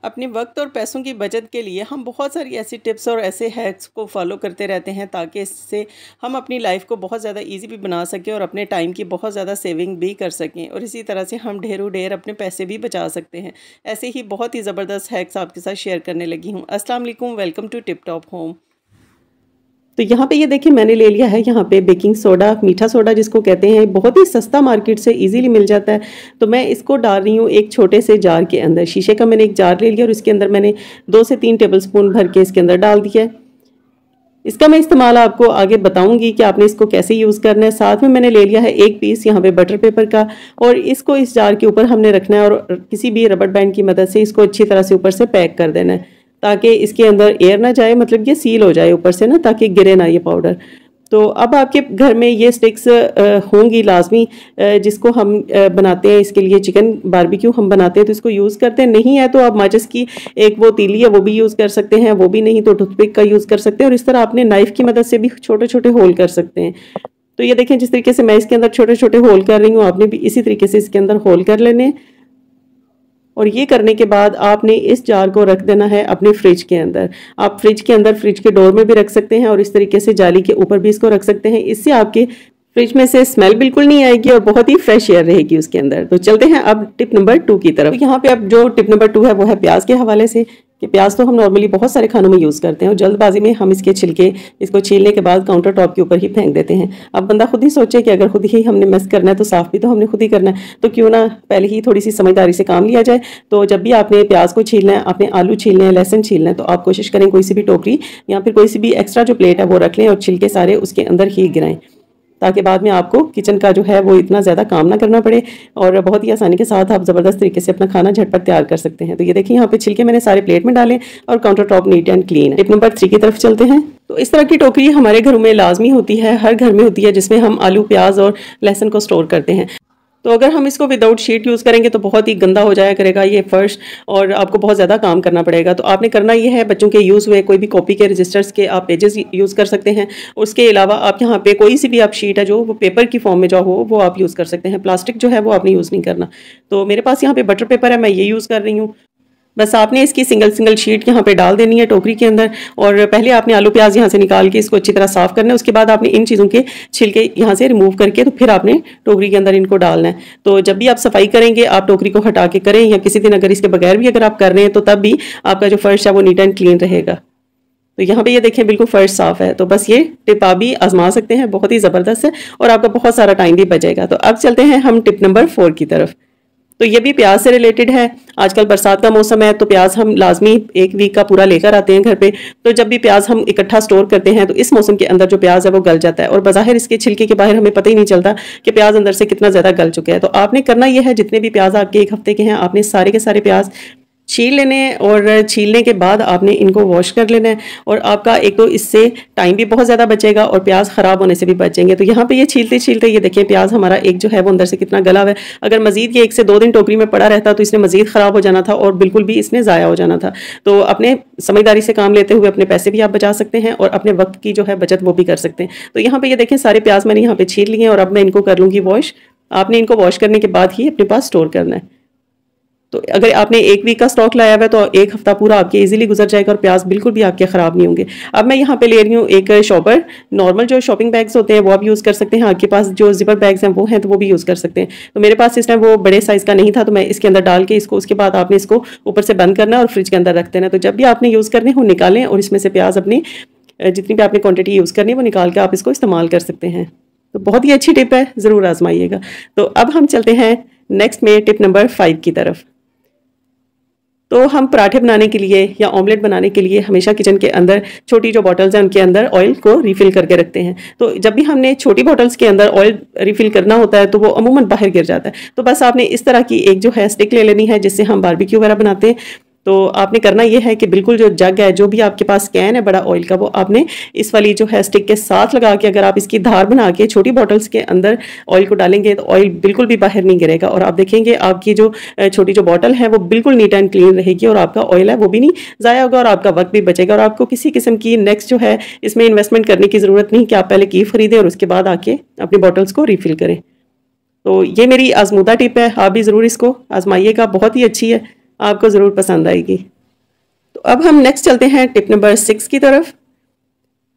अपने वक्त और पैसों की बचत के लिए हम बहुत सारी ऐसी टिप्स और ऐसे हैक्स को फॉलो करते रहते हैं ताकि इससे हम अपनी लाइफ को बहुत ज़्यादा इजी भी बना सकें और अपने टाइम की बहुत ज़्यादा सेविंग भी कर सकें और इसी तरह से हम ढेरों ढेर अपने पैसे भी बचा सकते हैं। ऐसे ही बहुत ही ज़बरदस्त हैक्स आपके साथ शेयर करने लगी हूँ। अस्सलाम वालेकुम, welcome to tip top home. तो यहाँ पे ये देखिए मैंने ले लिया है यहाँ पे बेकिंग सोडा, मीठा सोडा जिसको कहते हैं, बहुत ही सस्ता मार्केट से इजीली मिल जाता है। तो मैं इसको डाल रही हूँ एक छोटे से जार के अंदर। शीशे का मैंने एक जार ले लिया और इसके अंदर मैंने 2 से 3 टेबलस्पून भर के इसके अंदर डाल दिया है। इसका मैं इस्तेमाल आपको आगे बताऊंगी कि आपने इसको कैसे यूज़ करना है। साथ में मैंने ले लिया है एक पीस यहाँ पे बटर पेपर का और इसको इस जार के ऊपर हमने रखना है और किसी भी रबर बैंड की मदद से इसको अच्छी तरह से ऊपर से पैक कर देना है ताकि इसके अंदर एयर ना जाए, मतलब ये सील हो जाए ऊपर से ना, ताकि गिरे ना ये पाउडर। तो अब आपके घर में ये स्टिक्स होंगी लाजमी, जिसको हम बनाते हैं, इसके लिए चिकन बारबेक्यू हम बनाते हैं तो इसको यूज़ करते हैं। नहीं है तो आप माचिस की एक वो तीली है वो भी यूज़ कर सकते हैं, वो भी नहीं तो टूथपिक का यूज़ कर सकते हैं और इस तरह आपने नाइफ़ की मदद से भी छोटे छोटे होल कर सकते हैं। तो ये देखें जिस तरीके से मैं इसके अंदर छोटे छोटे होल कर रही हूँ, आपने भी इसी तरीके से इसके अंदर होल कर लेने। और ये करने के बाद आपने इस जार को रख देना है अपने फ्रिज के अंदर। आप फ्रिज के अंदर फ्रिज के डोर में भी रख सकते हैं और इस तरीके से जाली के ऊपर भी इसको रख सकते हैं। इससे आपके फ्रिज में से स्मेल बिल्कुल नहीं आएगी और बहुत ही फ्रेश एयर रहेगी उसके अंदर। तो चलते हैं अब टिप नंबर 2 की तरफ। तो यहाँ पे अब जो टिप नंबर 2 है वो है प्याज के हवाले से, कि प्याज तो हम नॉर्मली बहुत सारे खानों में यूज़ करते हैं और जल्दबाजी में हम इसके छिलके इसको छीलने के बाद काउंटर टॉप के ऊपर ही फेंक देते हैं। अब बंदा खुद ही सोचे कि अगर खुद ही हमने मिस करना है तो साफ़ भी तो हमने खुद ही करना है, तो क्यों ना पहले ही थोड़ी सी समझदारी से काम लिया जाए। तो जब भी आपने प्याज को छीलना है, आपने आलू छीलने हैं, लहसुन छीलना है, तो आप कोशिश करें कोई सी भी टोकरी या फिर कोई सी भी एक्स्ट्रा जो प्लेट है वो रख लें और छिलके सारे उसके अंदर ही गिराएं, ताकि बाद में आपको किचन का जो है वो इतना ज़्यादा काम ना करना पड़े और बहुत ही आसानी के साथ आप ज़बरदस्त तरीके से अपना खाना झटपट तैयार कर सकते हैं। तो ये देखिए यहाँ पे छिलके मैंने सारे प्लेट में डाले और counter top neat and clean है। टिप नंबर 3 की तरफ चलते हैं। तो इस तरह की टोकरी हमारे घरों में लाजमी होती है, हर घर में होती है, जिसमें हम आलू, प्याज और लहसुन को स्टोर करते हैं। तो अगर हम इसको विदाउट शीट यूज़ करेंगे तो बहुत ही गंदा हो जाया करेगा ये फर्श और आपको बहुत ज़्यादा काम करना पड़ेगा। तो आपने करना ये है, बच्चों के यूज़ हुए कोई भी कॉपी के रजिस्टर्स के आप पेजेस यूज़ कर सकते हैं। उसके अलावा आप यहाँ पे कोई सी भी आप शीट है जो वो पेपर की फॉर्म में जो हो वो आप यूज़ कर सकते हैं। प्लास्टिक जो है वो आपने यूज़ नहीं करना। तो मेरे पास यहाँ पे बटर पेपर है, मैं ये यूज़ कर रही हूँ। बस आपने इसकी सिंगल सिंगल शीट यहाँ पे डाल देनी है टोकरी के अंदर और पहले आपने आलू प्याज यहाँ से निकाल के इसको अच्छी तरह साफ करना है। उसके बाद आपने इन चीज़ों के छिलके यहाँ से रिमूव करके तो फिर आपने टोकरी के अंदर इनको डालना है। तो जब भी आप सफाई करेंगे आप टोकरी को हटा के करें, या किसी दिन अगर इसके बगैर भी अगर आप कर रहे हैं तो तब भी आपका जो फर्श है वो नीट एंड क्लीन रहेगा। तो यहाँ पे ये देखें बिल्कुल फर्श साफ है। तो बस ये टिप आप भी आजमा सकते हैं, बहुत ही ज़बरदस्त है और आपका बहुत सारा टाइम भी बचेगा। तो अब चलते हैं हम टिप नंबर 4 की तरफ। तो ये भी प्याज से रिलेटेड है। आजकल बरसात का मौसम है तो प्याज हम लाजमी 1 वीक का पूरा लेकर आते हैं घर पे। तो जब भी प्याज हम इकट्ठा स्टोर करते हैं तो इस मौसम के अंदर जो प्याज है वो गल जाता है और बज़ाहिर इसके छिलके के बाहर हमें पता ही नहीं चलता कि प्याज अंदर से कितना ज़्यादा गल चुका है। तो आपने करना यह है, जितने भी प्याज आपके 1 हफ्ते के हैं आपने सारे के सारे प्याज छील लेने हैं और छीलने के बाद आपने इनको वॉश कर लेना है और आपका एक तो इससे टाइम भी बहुत ज़्यादा बचेगा और प्याज ख़राब होने से भी बचेंगे। तो यहाँ पे ये छीलते छीलते ये देखिए प्याज हमारा एक जो है वो अंदर से कितना गला हुआ है। अगर मज़ीद ये 1 से 2 दिन टोकरी में पड़ा रहता तो इसने मज़ीद ख़राब हो जाना था और बिल्कुल भी इसने ज़ाया हो जाना था। तो अपने समझदारी से काम लेते हुए अपने पैसे भी आप बचा सकते हैं और अपने वक्त की जो है बचत वो भी कर सकते हैं। तो यहाँ पर ये देखें सारे प्याज मैंने यहाँ पर छील लिए और अब मैं इनको कर लूँगी वॉश। आपने इनको वॉश करने के बाद ही अपने पास स्टोर करना है। तो अगर आपने 1 वीक का स्टॉक लाया हुआ है तो 1 हफ्ता पूरा आपके इजीली गुजर जाएगा और प्याज बिल्कुल भी आपके ख़राब नहीं होंगे। अब मैं यहाँ पे ले रही हूँ एक शॉपर। नॉर्मल जो शॉपिंग बैग्स होते हैं वो आप यूज़ कर सकते हैं, आपके पास जो जिपर बैग्स हैं वो हैं तो वो भी यूज़ कर सकते हैं। तो मेरे पास इस टाइम वो बड़े साइज़ का नहीं था तो मैं इसके अंदर डाल के इसको, उसके बाद आपने इसको ऊपर से बंद करना है और फ्रिज के अंदर रख देना है। तो जब भी आपने यूज़ करने हो निकालें और इसमें से प्याज अपनी जितनी भी आपने क्वान्टिटी यूज़ करनी है वो निकाल के आप इसको इस्तेमाल कर सकते हैं। तो बहुत ही अच्छी टिप है, ज़रूर आजमाइएगा। तो अब हम चलते हैं नेक्स्ट में टिप नंबर 5 की तरफ। तो हम पराठे बनाने के लिए या ऑमलेट बनाने के लिए हमेशा किचन के अंदर छोटी जो बॉटल्स हैं उनके अंदर ऑयल को रिफ़िल करके रखते हैं। तो जब भी हमने छोटी बॉटल्स के अंदर ऑयल रिफ़िल करना होता है तो वो अमूमन बाहर गिर जाता है। तो बस आपने इस तरह की एक जो है स्टिक ले लेनी है जिससे हम बारबेक्यू वगैरह बनाते हैं। तो आपने करना ये है कि बिल्कुल जो जग है, जो भी आपके पास कैन है बड़ा ऑयल का, वो आपने इस वाली जो है स्टिक के साथ लगा के अगर आप इसकी धार बना के छोटी बॉटल्स के अंदर ऑयल को डालेंगे तो ऑयल बिल्कुल भी बाहर नहीं गिरेगा और आप देखेंगे आपकी जो छोटी जो बॉटल है वो बिल्कुल नीट एंड क्लीन रहेगी और आपका ऑयल है वो भी नहीं ज़ाया होगा और आपका वक्त भी बचेगा और आपको किसी किस्म की नेक्स्ट जो है इसमें इन्वेस्टमेंट करने की ज़रूरत नहीं कि आप पहले कीफ खरीदें और उसके बाद आके अपनी बॉटल्स को रिफ़िल करें। तो ये मेरी आजमूदा टिप है, आप भी ज़रूर इसको आजमाइएगा, बहुत ही अच्छी है। आपको ज़रूर पसंद आएगी। तो अब हम नेक्स्ट चलते हैं टिप नंबर 6 की तरफ।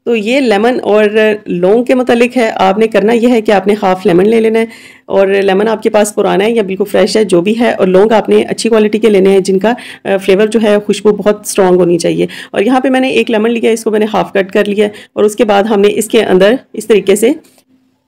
तो ये लेमन और लौंग के मतलब है। आपने करना यह है कि आपने हाफ़ लेमन ले लेना है, और लेमन आपके पास पुराना है या बिल्कुल फ्रेश है, जो भी है, और लौंग आपने अच्छी क्वालिटी के लेने हैं जिनका फ्लेवर जो है, खुशबू बहुत स्ट्रॉन्ग होनी चाहिए। और यहाँ पे मैंने एक लेमन लिया है, इसको मैंने हाफ़ कट कर लिया है, और उसके बाद हमने इसके अंदर इस तरीके से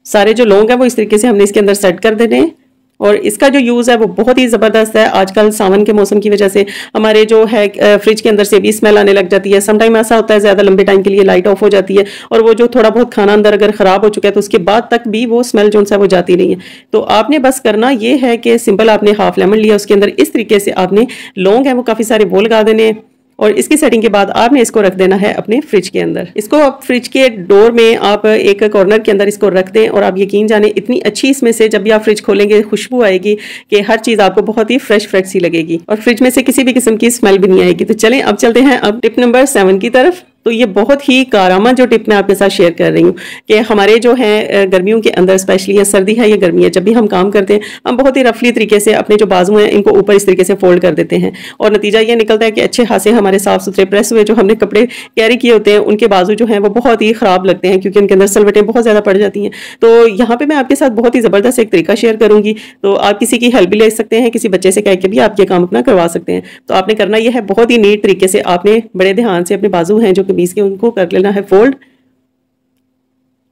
सारे जो लौंग हैं वो इस तरीके से हमने इसके अंदर सेट कर देने हैं। और इसका जो यूज़ है वो बहुत ही ज़बरदस्त है। आजकल सावन के मौसम की वजह से हमारे जो है फ्रिज के अंदर से भी स्मेल आने लग जाती है। सम टाइम ऐसा होता है ज़्यादा लंबे टाइम के लिए लाइट ऑफ हो जाती है, और वो जो थोड़ा बहुत खाना अंदर अगर ख़राब हो चुका है तो उसके बाद तक भी वो स्मेल जो है वो जाती नहीं है। तो आपने बस करना ये है कि सिंपल आपने हाफ लेमन लिया, उसके अंदर इस तरीके से आपने लौंग है वो काफ़ी सारे वो लगा देने हैं, और इसकी सेटिंग के बाद आपने इसको रख देना है अपने फ्रिज के अंदर। इसको आप फ्रिज के डोर में आप एक कॉर्नर के अंदर इसको रख दें, और आप यकीन जाने इतनी अच्छी इसमें से जब भी आप फ्रिज खोलेंगे खुशबू आएगी कि हर चीज़ आपको बहुत ही फ्रेश फ्रेश सी लगेगी, और फ्रिज में से किसी भी किस्म की स्मेल भी नहीं आएगी। तो चलें अब चलते हैं अब टिप नंबर 7 की तरफ। तो ये बहुत ही कारआमद जो टिप मैं आपके साथ शेयर कर रही हूँ कि हमारे जो है गर्मियों के अंदर, स्पेशली या सर्दी है या गर्मी है, जब भी हम काम करते हैं हम बहुत ही रफली तरीके से अपने जो बाजू हैं इनको ऊपर इस तरीके से फोल्ड कर देते हैं, और नतीजा ये निकलता है कि अच्छे खासे हमारे साफ सुथरे प्रेस हुए जो हमने कपड़े कैरी किए होते हैं उनके बाजू जो हैं वो बहुत ही ख़राब लगते हैं, क्योंकि उनके अंदर सलवटें बहुत ज़्यादा पड़ जाती हैं। तो यहाँ पे मैं आपके साथ बहुत ही ज़बरदस्त एक तरीका शेयर करूँगी, तो आप किसी की हेल्प भी ले सकते हैं, किसी बच्चे से कह के भी आप ये काम अपना करवा सकते हैं। तो आपने करना यह है, बहुत ही नीट तरीके से आपने बड़े ध्यान से अपने बाजू हैं जो कमीज़ के उनको कर लेना है फोल्ड,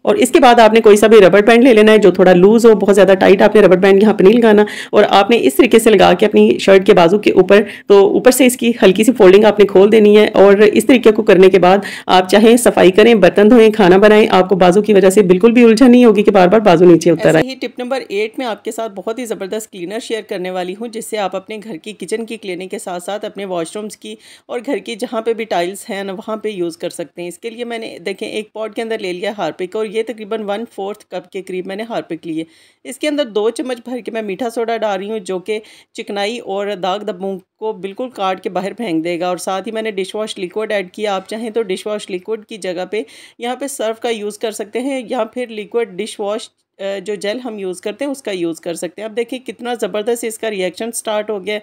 और इसके बाद आपने कोई सा भी रबर बैंड ले लेना है जो थोड़ा लूज हो, बहुत ज़्यादा टाइट आपने रबर बैंड यहाँ पे नहीं लगाना, और आपने इस तरीके से लगा के अपनी शर्ट के बाजू के ऊपर, तो ऊपर से इसकी हल्की सी फोल्डिंग आपने खोल देनी है। और इस तरीके को करने के बाद आप चाहे सफाई करें, बर्तन धोएं, खाना बनाएं, आपको बाजू की वजह से बिल्कुल भी उलझन नहीं होगी कि बार बार बाजू नीचे उतर आए। टिप नंबर 8 में आपके साथ बहुत ही ज़बरदस्त क्लीनर शेयर करने वाली हूँ, जिससे आप अपने घर की किचन की क्लीनिंग के साथ साथ अपने वॉशरूम्स की और घर की जहाँ पे भी टाइल्स हैं ना वहाँ पे यूज़ कर सकते हैं। इसके लिए मैंने देखें एक पॉट के अंदर ले लिया हार्पिक, और ये तकरीबन 1/4 कप के करीब मैंने हार्पिक लिए। इसके अंदर 2 चम्मच भर के मैं मीठा सोडा डाल रही हूँ, जो कि चिकनाई और दाग धब्बों को बिल्कुल काट के बाहर फेंक देगा। और साथ ही मैंने डिश वॉश लिक्विड ऐड किया। आप चाहें तो डिश वॉश लिक्विड की जगह पे यहाँ पे सर्फ का यूज़ कर सकते हैं, या फिर लिक्विड डिश वॉश जो जेल हम यूज़ करते हैं उसका यूज़ कर सकते हैं। अब देखिए कितना ज़बरदस्त इसका रिएक्शन स्टार्ट हो गया है,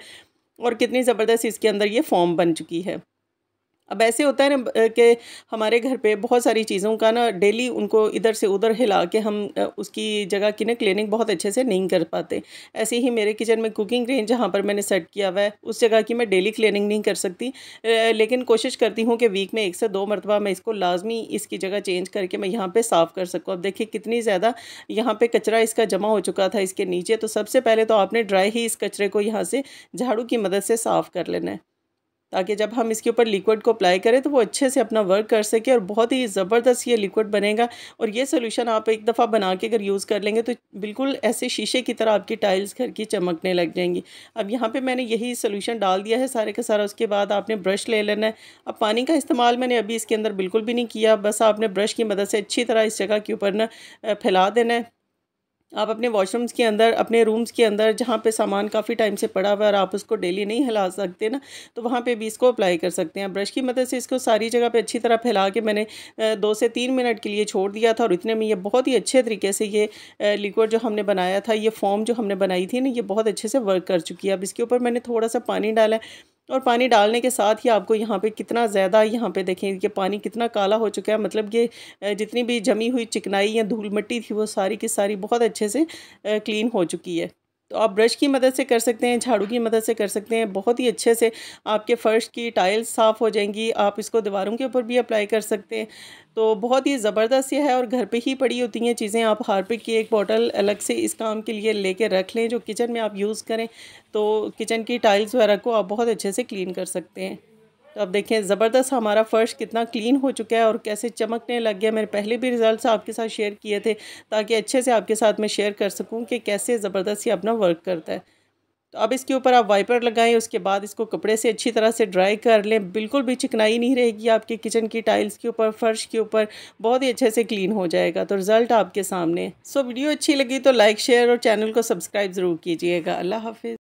और कितनी ज़बरदस्त इसके अंदर ये फॉर्म बन चुकी है। अब ऐसे होता है ना कि हमारे घर पे बहुत सारी चीज़ों का ना डेली उनको इधर से उधर हिला के हम उसकी जगह की ना क्लीनिंग बहुत अच्छे से नहीं कर पाते। ऐसे ही मेरे किचन में कुकिंग रेंज जहाँ पर मैंने सेट किया हुआ है उस जगह की मैं डेली क्लीनिंग नहीं कर सकती, लेकिन कोशिश करती हूँ कि वीक में 1 से 2 मरतबा मैं इसको लाजमी इसकी जगह चेंज करके मैं यहाँ पर साफ़ कर सकूँ। अब देखिए कितनी ज़्यादा यहाँ पर कचरा इसका जमा हो चुका था इसके नीचे। तो सबसे पहले तो आपने ड्राई ही इस कचरे को यहाँ से झाड़ू की मदद से साफ़ कर लेना है, ताकि जब हम इसके ऊपर लिक्विड को अप्लाई करें तो वो अच्छे से अपना वर्क कर सके, और बहुत ही ज़बरदस्त ये लिक्विड बनेगा। और ये सोल्यूशन आप एक दफ़ा बना के अगर यूज़ कर लेंगे तो बिल्कुल ऐसे शीशे की तरह आपकी टाइल्स घर की चमकने लग जाएंगी। अब यहाँ पे मैंने यही सोल्यूशन डाल दिया है सारे का सारा। उसके बाद आपने ब्रश ले लेना है। अब पानी का इस्तेमाल मैंने अभी इसके अंदर बिल्कुल भी नहीं किया, बस आपने ब्रश की मदद से अच्छी तरह इस जगह के ऊपर ना फैला देना है। आप अपने वॉशरूम्स के अंदर, अपने रूम्स के अंदर जहाँ पे सामान काफ़ी टाइम से पड़ा हुआ है और आप उसको डेली नहीं हिला सकते ना, तो वहाँ पे भी इसको अप्लाई कर सकते हैं। ब्रश की मदद से इसको सारी जगह पे अच्छी तरह फैला के मैंने 2 से 3 मिनट के लिए छोड़ दिया था, और इतने में ये बहुत ही अच्छे तरीके से ये लिक्विड जो हमने बनाया था, ये फॉर्म जो हमने बनाई थी ना, ये बहुत अच्छे से वर्क कर चुकी है। अब इसके ऊपर मैंने थोड़ा सा पानी डाला है, और पानी डालने के साथ ही आपको यहाँ पे कितना ज़्यादा, यहाँ पे देखें कि पानी कितना काला हो चुका है। मतलब ये जितनी भी जमी हुई चिकनाई या धूल मिट्टी थी वो सारी की सारी बहुत अच्छे से क्लीन हो चुकी है। तो आप ब्रश की मदद से कर सकते हैं, झाड़ू की मदद से कर सकते हैं, बहुत ही अच्छे से आपके फ़र्श की टाइल्स साफ़ हो जाएंगी। आप इसको दीवारों के ऊपर भी अप्लाई कर सकते हैं। तो बहुत ही ज़बरदस्त ये है, और घर पे ही पड़ी होती हैं चीज़ें। आप हार्पिक की एक बॉटल अलग से इस काम के लिए लेके रख लें, जो किचन में आप यूज़ करें, तो किचन की टाइल्स वगैरह को आप बहुत अच्छे से क्लीन कर सकते हैं। तो अब देखें ज़बरदस्त हमारा फ़र्श कितना क्लीन हो चुका है और कैसे चमकने लग गया। मैंने पहले भी रिज़ल्ट्स आपके साथ शेयर किए थे, ताकि अच्छे से आपके साथ मैं शेयर कर सकूं कि कैसे ज़बरदस्त ये अपना वर्क करता है। तो अब इसके ऊपर आप वाइपर लगाएं, उसके बाद इसको कपड़े से अच्छी तरह से ड्राई कर लें। बिल्कुल भी चिकनाई नहीं रहेगी आपके किचन की टाइल्स के ऊपर, फ़र्श के ऊपर, बहुत ही अच्छे से क्लीन हो जाएगा। तो रिज़ल्ट आपके सामने। सो वीडियो अच्छी लगी तो लाइक, शेयर और चैनल को सब्सक्राइब ज़रूर कीजिएगा। अल्लाह हाफ़िज़।